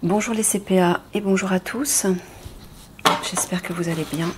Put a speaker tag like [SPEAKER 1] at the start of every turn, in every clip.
[SPEAKER 1] Bonjour les CPA et bonjour à tous. J'espère que vous allez bien.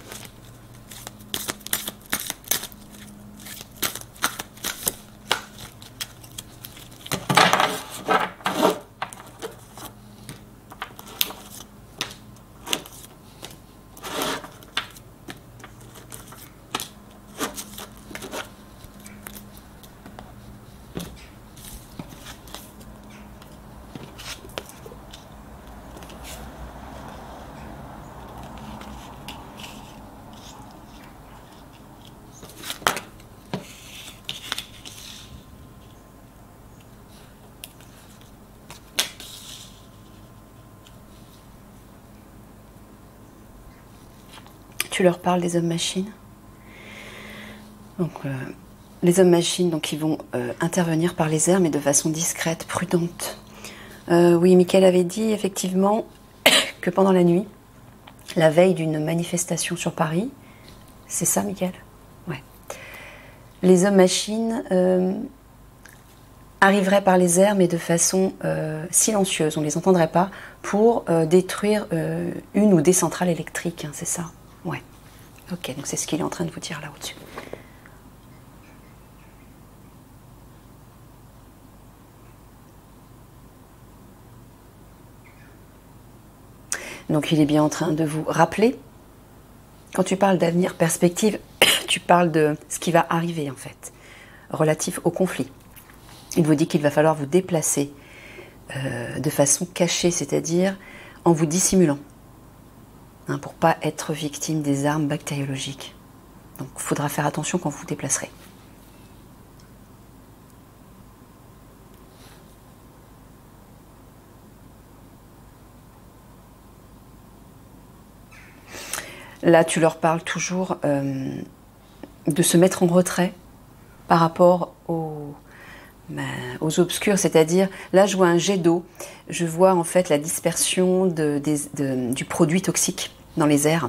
[SPEAKER 1] Tu leur parles des hommes-machines. Donc, les hommes-machines, donc, ils vont intervenir par les airs, mais de façon discrète, prudente. Oui, Mickaël avait dit effectivement que pendant la nuit, la veille d'une manifestation sur Paris, c'est ça, Mickaël? Ouais. Les hommes-machines arriveraient par les airs, mais de façon silencieuse. On ne les entendrait pas pour détruire une ou des centrales électriques, hein, c'est ça? Ouais. Ok, donc c'est ce qu'il est en train de vous dire là au-dessus. Donc il est bien en train de vous rappeler, quand tu parles d'avenir, perspective, tu parles de ce qui va arriver en fait, relatif au conflit. Il vous dit qu'il va falloir vous déplacer de façon cachée, c'est-à-dire en vous dissimulant, hein, pour ne pas être victime des armes bactériologiques. Donc il faudra faire attention quand vous vous déplacerez. Là, tu leur parles toujours de se mettre en retrait par rapport aux obscurs, c'est-à-dire, là je vois un jet d'eau, je vois en fait la dispersion du produit toxique dans les airs,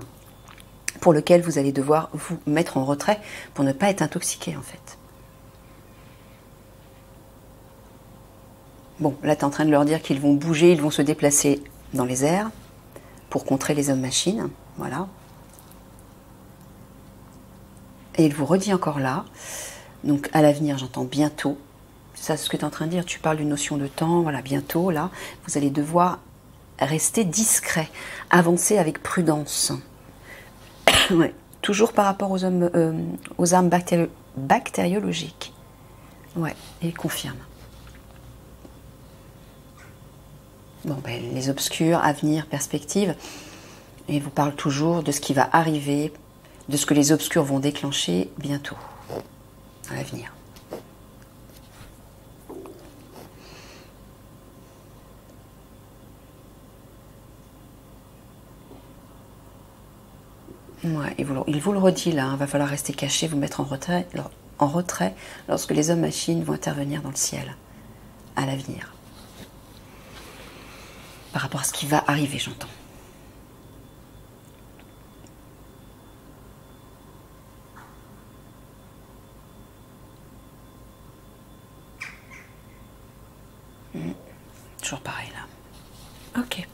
[SPEAKER 1] pour lequel vous allez devoir vous mettre en retrait pour ne pas être intoxiqué en fait. Bon, là tu es en train de leur dire qu'ils vont bouger, ils vont se déplacer dans les airs pour contrer les hommes-machines, voilà. Et il vous redit encore là, donc à l'avenir j'entends bientôt, c'est ça ce que tu es en train de dire, tu parles d'une notion de temps, voilà, bientôt là, vous allez devoir rester discret, avancer avec prudence. Ouais, toujours par rapport aux armes bactériologiques. Ouais, et il confirme. Bon, ben, les obscurs, avenir, perspective, et il vous parle toujours de ce qui va arriver, de ce que les obscurs vont déclencher bientôt, à l'avenir. Ouais, il vous le redit là, il va falloir rester caché, vous mettre en retrait lorsque les hommes-machines vont intervenir dans le ciel, à l'avenir. Par rapport à ce qui va arriver, j'entends. Toujours pareil là. Ok.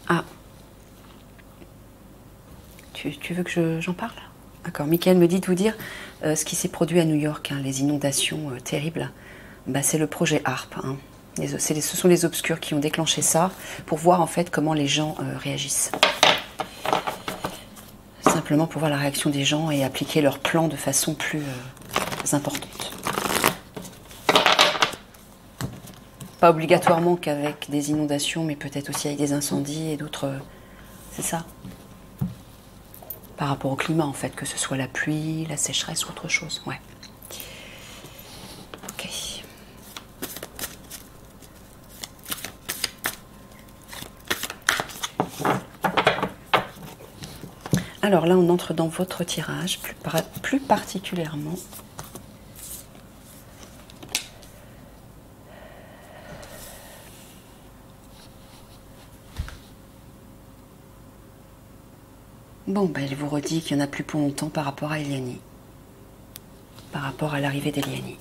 [SPEAKER 1] Ah. Tu veux que j'en parle? D'accord. Mickaël me dit de vous dire ce qui s'est produit à New York, hein, les inondations terribles. Bah, c'est le projet HARP. Hein. Ce sont les obscurs qui ont déclenché ça pour voir en fait comment les gens réagissent. Simplement pour voir la réaction des gens et appliquer leur plan de façon plus importante. Pas obligatoirement qu'avec des inondations, mais peut-être aussi avec des incendies et d'autres... c'est ça. par rapport au climat en fait, que ce soit la pluie, la sécheresse ou autre chose. Ouais. Ok. Alors là, on entre dans votre tirage, plus particulièrement. Bon, ben, elle vous redit qu'il n'y en a plus pour longtemps par rapport à Eliani. Par rapport à l'arrivée d'Eliani.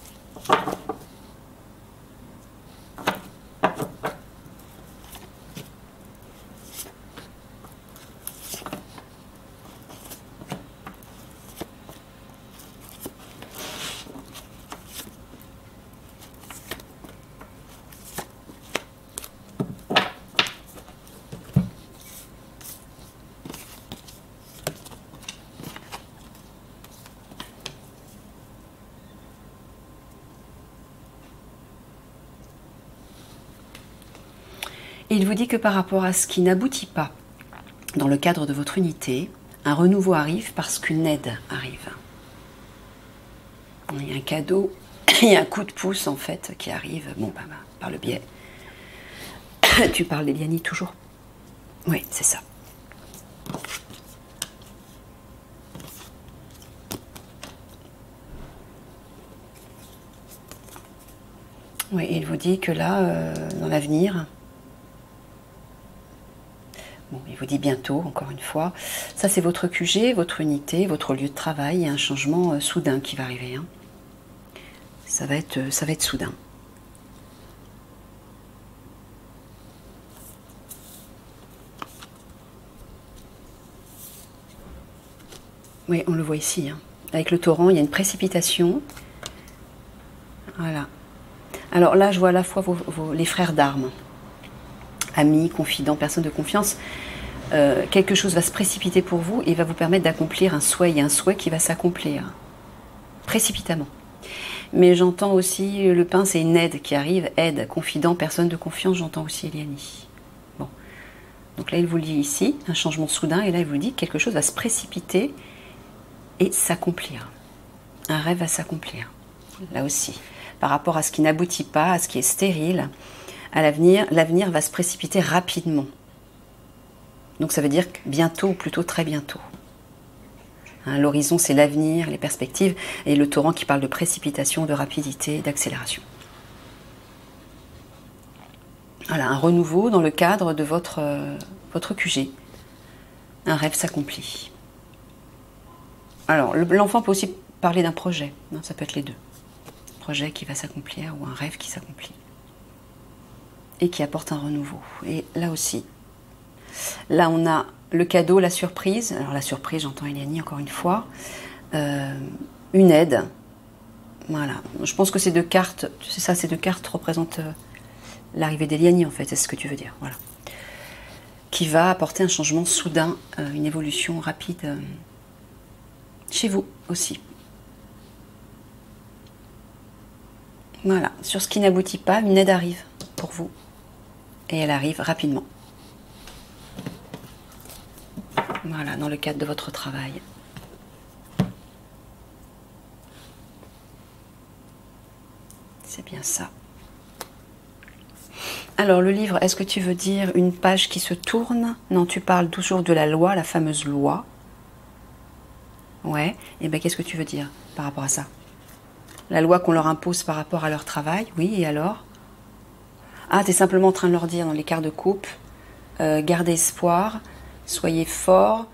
[SPEAKER 1] Et il vous dit que par rapport à ce qui n'aboutit pas dans le cadre de votre unité, un renouveau arrive parce qu'une aide arrive. Il y a un cadeau, il y a un coup de pouce en fait qui arrive, bon, par le biais. Tu parles d'Eliani toujours? Oui, c'est ça. Oui, il vous dit que là, dans l'avenir, bon, il vous dit bientôt, encore une fois, ça c'est votre QG, votre unité, votre lieu de travail, il y a un changement soudain qui va arriver. Hein. Ça va être soudain. Oui, on le voit ici. Hein. Avec le torrent, il y a une précipitation. Voilà. Alors là, je vois à la fois les frères d'armes, amis, confidents, personnes de confiance. Quelque chose va se précipiter pour vous et va vous permettre d'accomplir un souhait. Il y a un souhait qui va s'accomplir précipitamment. Mais j'entends aussi le pain, c'est une aide qui arrive. Aide, confident, personne de confiance, j'entends aussi Eliani. Bon. Donc là, il vous lit ici, un changement soudain, et là, il vous dit que quelque chose va se précipiter et s'accomplir. Un rêve va s'accomplir. Là aussi. Par rapport à ce qui n'aboutit pas, à ce qui est stérile, à l'avenir, l'avenir va se précipiter rapidement. Donc ça veut dire que bientôt, ou plutôt très bientôt. Hein, l'horizon, c'est l'avenir, les perspectives, et le torrent qui parle de précipitation, de rapidité, d'accélération. Voilà, un renouveau dans le cadre de votre QG. Un rêve s'accomplit. Alors, l'enfant peut aussi parler d'un projet. Non, ça peut être les deux. Un projet qui va s'accomplir ou un rêve qui s'accomplit. Et qui apporte un renouveau. Et là aussi, là on a le cadeau, la surprise. Alors la surprise, j'entends Eliani encore une fois. Une aide. Voilà. Je pense que ces deux cartes, c'est ça, ces deux cartes représentent l'arrivée d'Eliani en fait. C'est ce que tu veux dire. Voilà. Qui va apporter un changement soudain, une évolution rapide chez vous aussi. Voilà. Sur ce qui n'aboutit pas, une aide arrive pour vous. Et elle arrive rapidement. Voilà, dans le cadre de votre travail. C'est bien ça. Alors, le livre, est-ce que tu veux dire une page qui se tourne? Non, tu parles toujours de la loi, la fameuse loi. Ouais. Et bien, qu'est-ce que tu veux dire par rapport à ça? La loi qu'on leur impose par rapport à leur travail, oui, et alors? Ah, tu es simplement en train de leur dire dans les cartes de coupe, gardez espoir, soyez forts,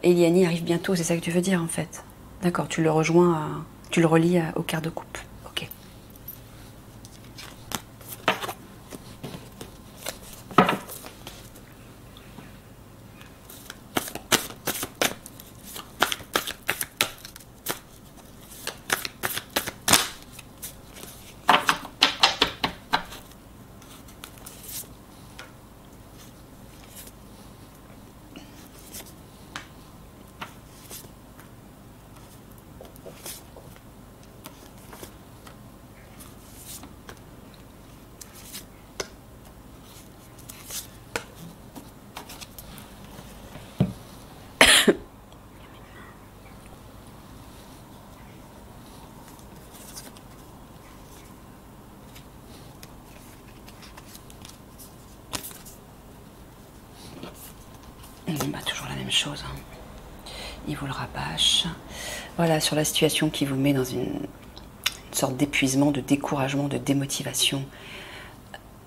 [SPEAKER 1] Eliani arrive bientôt, c'est ça que tu veux dire en fait. D'accord, tu le rejoins, tu le relis aux cartes de coupe. Ok. chose. Il vous le rabâche. Voilà, sur la situation qui vous met dans une sorte d'épuisement, de découragement, de démotivation.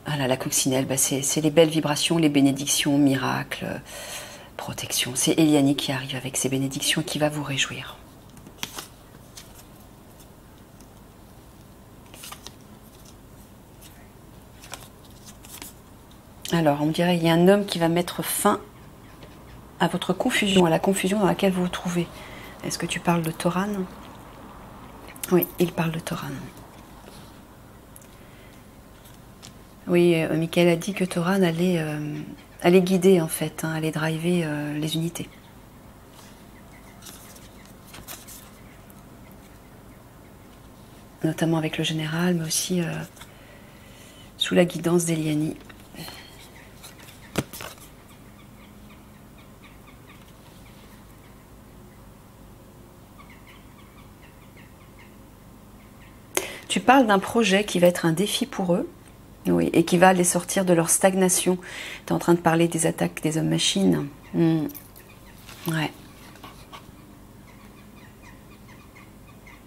[SPEAKER 1] Voilà, la coccinelle, bah c'est les belles vibrations, les bénédictions, miracles, protection. C'est Eliani qui arrive avec ses bénédictions et qui va vous réjouir. Alors, on dirait qu'il y a un homme qui va mettre fin à votre confusion, à la confusion dans laquelle vous vous trouvez. Est-ce que tu parles de Toran? Oui, il parle de Toran. Oui, Michael a dit que Toran allait guider en fait, hein, allait driver les unités. Notamment avec le général, mais aussi sous la guidance d'Eliani. Tu parles d'un projet qui va être un défi pour eux, oui, et qui va les sortir de leur stagnation. Tu es en train de parler des attaques des hommes-machines. Ouais.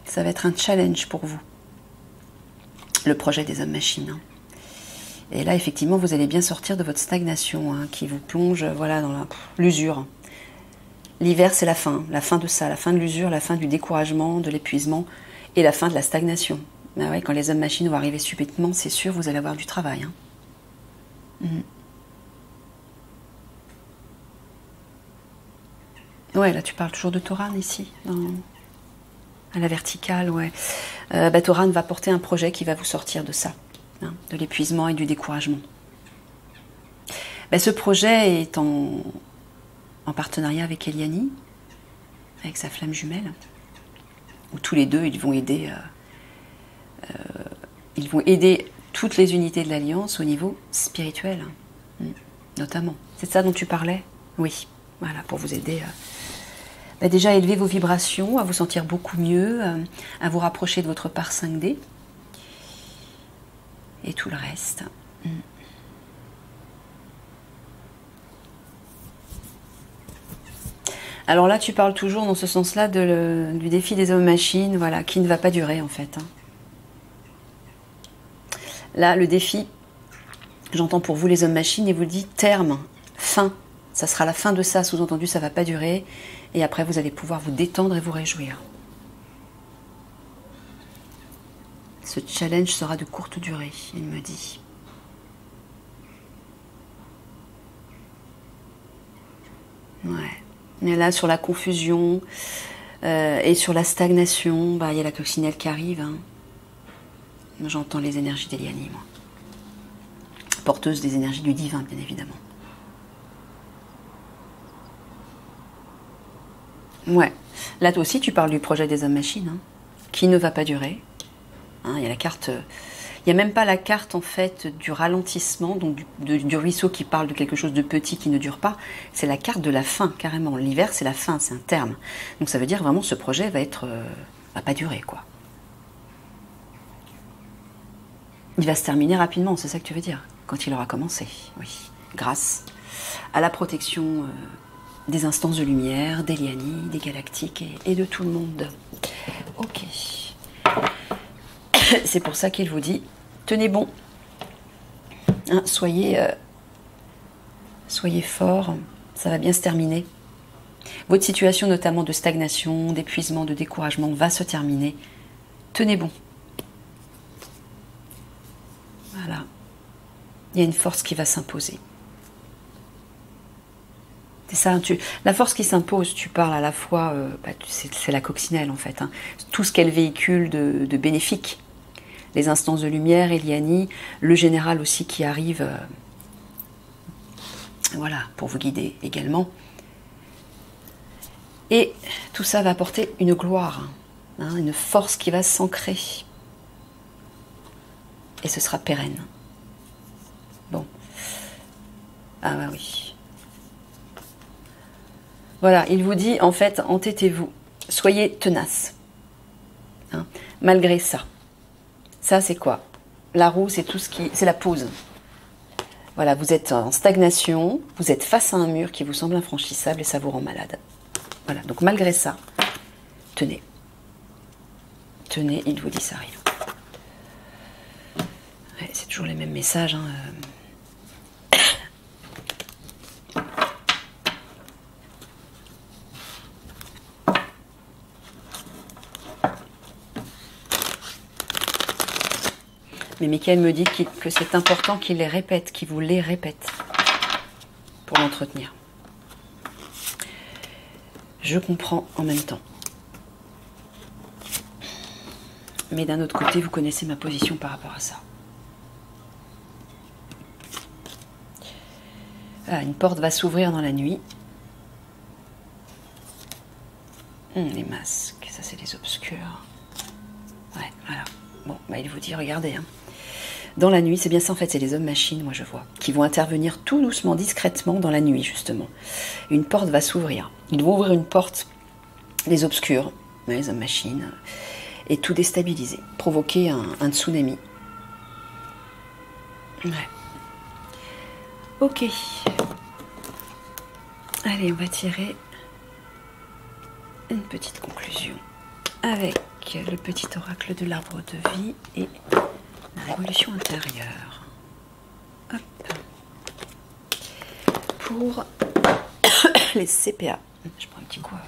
[SPEAKER 1] Ça va être un challenge pour vous, le projet des hommes-machines. Et là, effectivement, vous allez bien sortir de votre stagnation, hein, qui vous plonge, voilà, dans l'usure. L'hiver, c'est la fin de ça, la fin de l'usure, la fin du découragement, de l'épuisement, et la fin de la stagnation. Ben ouais, quand les hommes-machines vont arriver subitement, c'est sûr, vous allez avoir du travail. Hein. Ouais, là tu parles toujours de Toran ici, à la verticale, ouais. Toran va porter un projet qui va vous sortir de ça, hein, de l'épuisement et du découragement. Ce projet est en partenariat avec Eliani, avec sa flamme jumelle, où tous les deux ils vont aider toutes les unités de l'Alliance au niveau spirituel, notamment. C'est de ça dont tu parlais? Oui, voilà, pour vous aider déjà à élever vos vibrations, à vous sentir beaucoup mieux, à vous rapprocher de votre part 5D et tout le reste. Alors là, tu parles toujours dans ce sens-là du défi des hommes-machines, voilà, qui ne va pas durer en fait. Hein. Là, le défi, j'entends pour vous les hommes-machines, et vous le dites terme, fin. Ça sera la fin de ça, sous-entendu, ça ne va pas durer. Et après, vous allez pouvoir vous détendre et vous réjouir. Ce challenge sera de courte durée, il me dit. Ouais. Et là, sur la confusion et sur la stagnation, il y a la coccinelle qui arrive. Hein. J'entends les énergies d'Eliani, moi. Porteuse des énergies du divin, bien évidemment. Ouais. Là, toi aussi, tu parles du projet des hommes-machines, hein, qui ne va pas durer. Hein, il y a la carte... Il n'y a même pas la carte, en fait, du ralentissement, donc du ruisseau qui parle de quelque chose de petit qui ne dure pas. C'est la carte de la fin, carrément. L'hiver, c'est la fin, c'est un terme. Donc ça veut dire, vraiment, ce projet va pas durer, quoi. Il va se terminer rapidement, c'est ça que tu veux dire, quand il aura commencé, oui. Grâce à la protection des instances de lumière, d'Eliani, des galactiques et de tout le monde. Ok. C'est pour ça qu'il vous dit, tenez bon, hein, soyez forts, ça va bien se terminer. Votre situation notamment de stagnation, d'épuisement, de découragement va se terminer. Tenez bon. Voilà. Il y a une force qui va s'imposer. C'est ça, la force qui s'impose, tu parles à la fois, c'est la coccinelle en fait, hein. Tout ce qu'elle véhicule de bénéfique. Les instances de lumière, Eliani, le général aussi qui arrive, voilà, pour vous guider également. Et tout ça va apporter une gloire, hein, une force qui va s'ancrer. Et ce sera pérenne. Bon. Ah bah oui. Voilà, il vous dit, en fait, entêtez-vous. Soyez tenaces. Hein, malgré ça. Ça, c'est quoi? La roue, c'est tout ce qui... C'est la pause. Voilà, vous êtes en stagnation, vous êtes face à un mur qui vous semble infranchissable et ça vous rend malade. Voilà, donc malgré ça, tenez. Tenez, il vous dit ça arrive. Ouais, c'est toujours les mêmes messages. Hein. Mais Michael me dit que c'est important qu'il les répète, qu'il vous les répète pour l'entretenir. Je comprends en même temps. Mais d'un autre côté, vous connaissez ma position par rapport à ça. Ah, une porte va s'ouvrir dans la nuit. Les masques, ça c'est les obscurs. Ouais, voilà. Bon, bah, il vous dit, regardez, hein. Dans la nuit, c'est bien ça en fait, c'est les hommes-machines, moi je vois, qui vont intervenir tout doucement, discrètement dans la nuit justement. Une porte va s'ouvrir. Ils vont ouvrir une porte, les obscurs, les hommes-machines, et tout déstabiliser, provoquer un tsunami. Ouais. Ok. Allez, on va tirer une petite conclusion avec le petit oracle de l'arbre de vie et la révolution intérieure. Hop. Pour les CPA. Je prends un petit coup avant.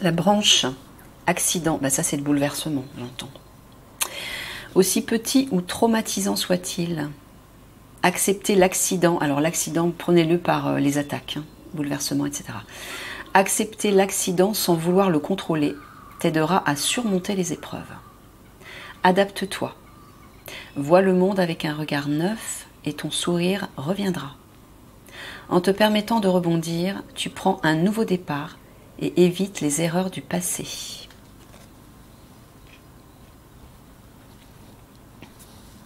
[SPEAKER 1] La branche accident, bah ça c'est le bouleversement, j'entends. Aussi petit ou traumatisant soit-il, accepter l'accident, alors l'accident, prenez-le par les attaques, hein, bouleversement, etc. Accepter l'accident sans vouloir le contrôler t'aidera à surmonter les épreuves. Adapte-toi. Vois le monde avec un regard neuf et ton sourire reviendra. En te permettant de rebondir, tu prends un nouveau départ et évites les erreurs du passé.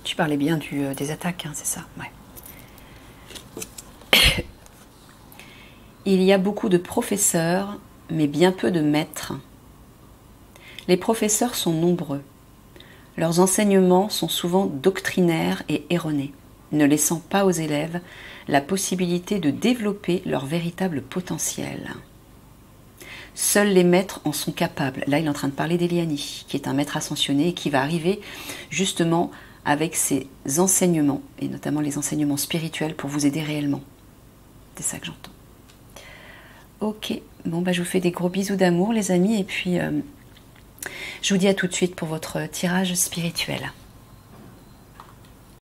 [SPEAKER 1] Tu parlais bien des attaques, hein, c'est ça, ouais. Il y a beaucoup de professeurs, mais bien peu de maîtres. Les professeurs sont nombreux. Leurs enseignements sont souvent doctrinaires et erronés, ne laissant pas aux élèves la possibilité de développer leur véritable potentiel. Seuls les maîtres en sont capables. Là, il est en train de parler d'Eliani, qui est un maître ascensionné et qui va arriver justement avec ses enseignements, et notamment les enseignements spirituels, pour vous aider réellement. C'est ça que j'entends. Ok, bon bah je vous fais des gros bisous d'amour les amis, et puis je vous dis à tout de suite pour votre tirage spirituel.